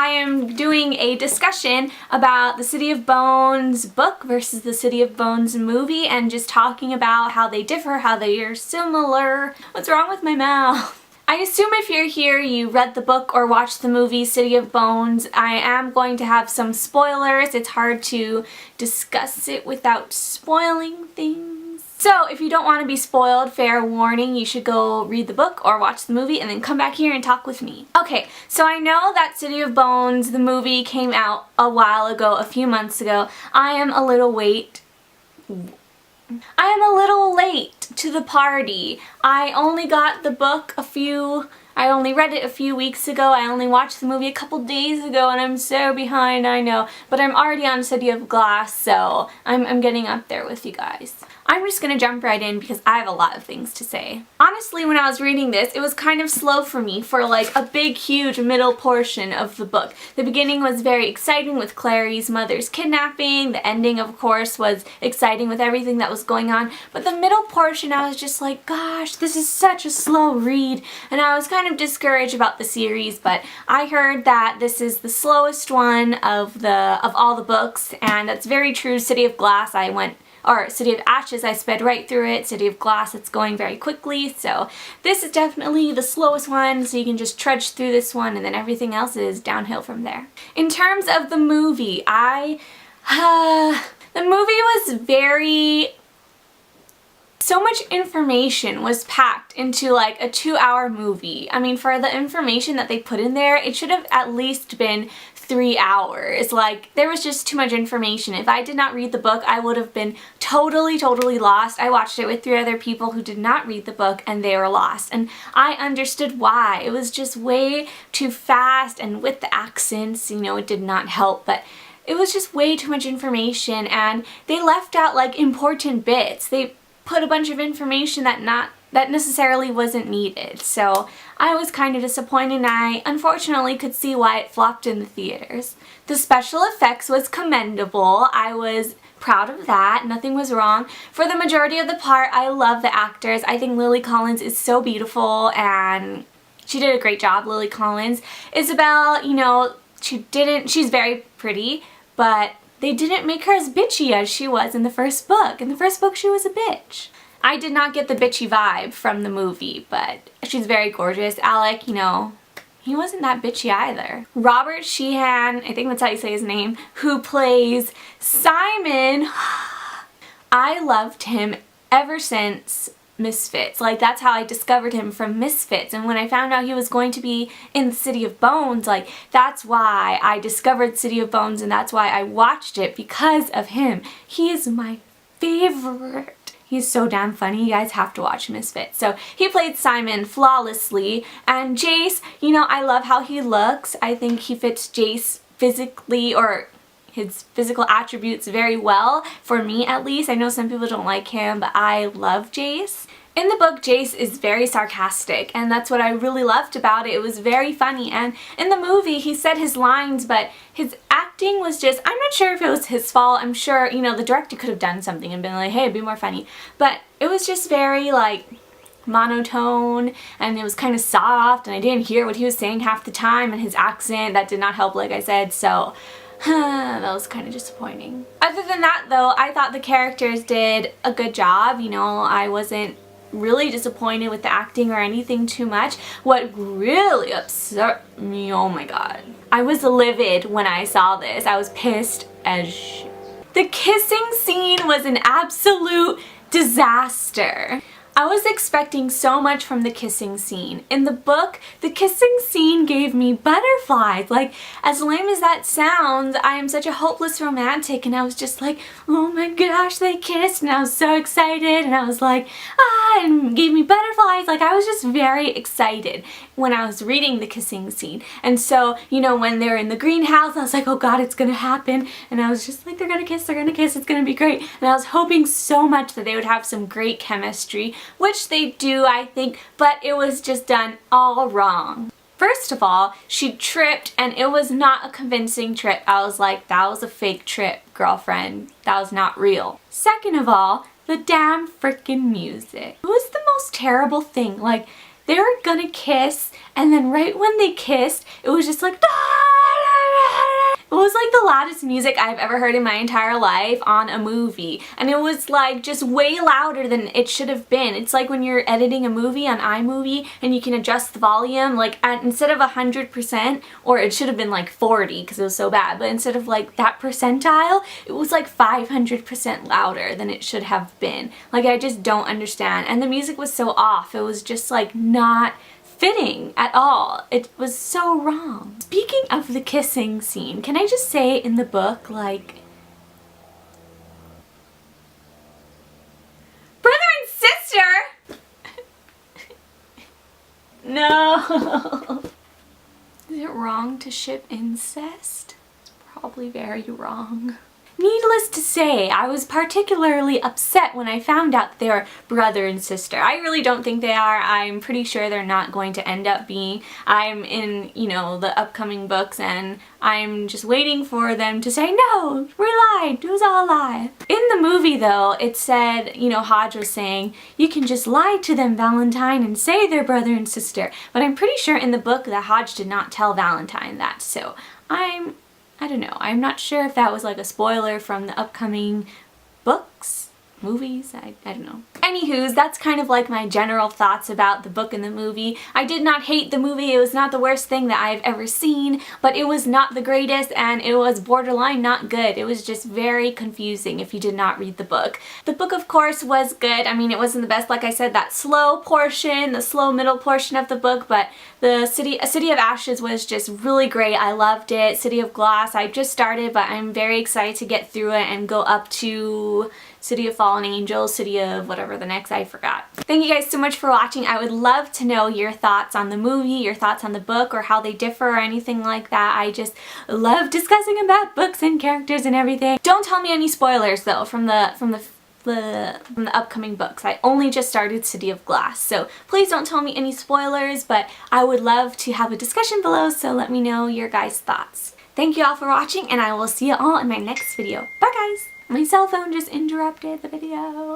I am doing a discussion about the City of Bones book versus the City of Bones movie and just talking about how they differ, how they are similar. What's wrong with my mouth? I assume if you're here, you read the book or watched the movie City of Bones. I am going to have some spoilers. It's hard to discuss it without spoiling things. So if you don't want to be spoiled, fair warning, you should go read the book or watch the movie and then come back here and talk with me. Okay, so I know that City of Bones, the movie, came out a while ago, a few months ago. I am a little late to the party. I only got the book I only read it a few weeks ago. I only watched the movie a couple days ago and I'm so behind, I know. But I'm already on City of Glass, so I'm getting up there with you guys. I'm just gonna jump right in because I have a lot of things to say. Honestly, when I was reading this, it was kind of slow for me for like a big, huge middle portion of the book. The beginning was very exciting with Clary's mother's kidnapping. The ending, of course, was exciting with everything that was going on. But the middle portion, I was just like, gosh, this is such a slow read. And I was kind of discouraged about the series, but I heard that this is the slowest one of all the books, and that's very true. City of Glass, City of Ashes, I sped right through it. City of Glass, it's going very quickly, so this is definitely the slowest one, so you can just trudge through this one and then everything else is downhill from there. In terms of the movie, the movie was so much information was packed into like a 2-hour movie. I mean, for the information that they put in there, it should have at least been 3 hours. Like, there was just too much information. If I did not read the book, I would have been totally lost. I watched it with 3 other people who did not read the book and they were lost. And I understood why. It was just way too fast, and with the accents, you know, it did not help, but it was just way too much information and they left out like important bits. They put a bunch of information that necessarily wasn't needed. So I was kind of disappointed, and I unfortunately could see why it flopped in the theaters. The special effects was commendable. I was proud of that. Nothing was wrong. For the majority of the part, I love the actors. I think Lily Collins is so beautiful and she did a great job, Lily Collins. Isabel, you know, she's very pretty, but they didn't make her as bitchy as she was in the first book. In the first book, she was a bitch. I did not get the bitchy vibe from the movie, but she's very gorgeous. Alec, you know, he wasn't that bitchy either. Robert Sheehan, I think that's how you say his name, who plays Simon, I loved him ever since Misfits. Like, that's how I discovered him, from Misfits. And when I found out he was going to be in the City of Bones, like, that's why I discovered City of Bones and that's why I watched it, because of him. He is my favorite. He's so damn funny. You guys have to watch Misfits. So he played Simon flawlessly. And Jace, you know, I love how he looks. I think he fits Jace physically, or his physical attributes, very well, for me at least. I know some people don't like him, but I love Jace. In the book, Jace is very sarcastic, and that's what I really loved about it. It was very funny, and in the movie, he said his lines, but his acting was just, I'm not sure if it was his fault. I'm sure, you know, the director could have done something and been like, hey, be more funny. But it was just very, like, monotone, and it was kind of soft, and I didn't hear what he was saying half the time, and his accent, that did not help, like I said, so that was kind of disappointing. Other than that, though, I thought the characters did a good job. You know, I wasn't really disappointed with the acting or anything too much. What really upset me, oh my god, I was livid when I saw this. I was pissed as shit. The kissing scene was an absolute disaster. I was expecting so much from the kissing scene. In the book, the kissing scene gave me butterflies. Like, as lame as that sounds, I am such a hopeless romantic, and I was just like, oh my gosh, they kissed, and I was so excited, and I was like, ah, and gave me butterflies. Like, I was just very excited when I was reading the kissing scene. And so, you know, when they're in the greenhouse, I was like, oh god, it's gonna happen. And I was just like, they're gonna kiss, it's gonna be great. And I was hoping so much that they would have some great chemistry, which they do, I think, but it was just done all wrong. First of all, she tripped and it was not a convincing trip. I was like, that was a fake trip, girlfriend. That was not real. Second of all, the damn freaking music. It was the most terrible thing. Like, they were gonna kiss, and then right when they kissed, it was just like, da, da, It was like the loudest music I've ever heard in my entire life on a movie. And it was like just way louder than it should have been. It's like when you're editing a movie on iMovie and you can adjust the volume like instead of 100%, or it should have been like 40 because it was so bad, but instead of like that percentile, it was like 500% louder than it should have been. Like I just don't understand. And the music was so off. It was just like not fitting at all. It was so wrong. Speaking of the kissing scene, can I just say in the book, like, brother and sister? No. Is it wrong to ship incest? It's probably very wrong. Needless to say, I was particularly upset when I found out that they were brother and sister. I really don't think they are. I'm pretty sure they're not going to end up being. I'm in, you know, the upcoming books and I'm just waiting for them to say, no, we lied, it was all a lie. In the movie though, it said, you know, Hodge was saying, you can just lie to them, Valentine, and say they're brother and sister. But I'm pretty sure in the book that Hodge did not tell Valentine that, so I don't know. I'm not sure if that was like a spoiler from the upcoming books, movies, I don't know. Anywho's, that's kind of like my general thoughts about the book and the movie. I did not hate the movie. It was not the worst thing that I've ever seen, but it was not the greatest and it was borderline not good. It was just very confusing if you did not read the book. The book, of course, was good. I mean, it wasn't the best, like I said, that slow portion, the slow middle portion of the book, but A City of Ashes was just really great. I loved it. City of Glass, I just started, but I'm very excited to get through it and go up to City of Fallen Angels, City of whatever the next, I forgot. Thank you guys so much for watching. I would love to know your thoughts on the movie, your thoughts on the book, or how they differ or anything like that. I just love discussing about books and characters and everything. Don't tell me any spoilers though from the upcoming books. I only just started City of Glass, so please don't tell me any spoilers, but I would love to have a discussion below, so let me know your guys' thoughts. Thank you all for watching, and I will see you all in my next video. Bye guys! My cell phone just interrupted the video.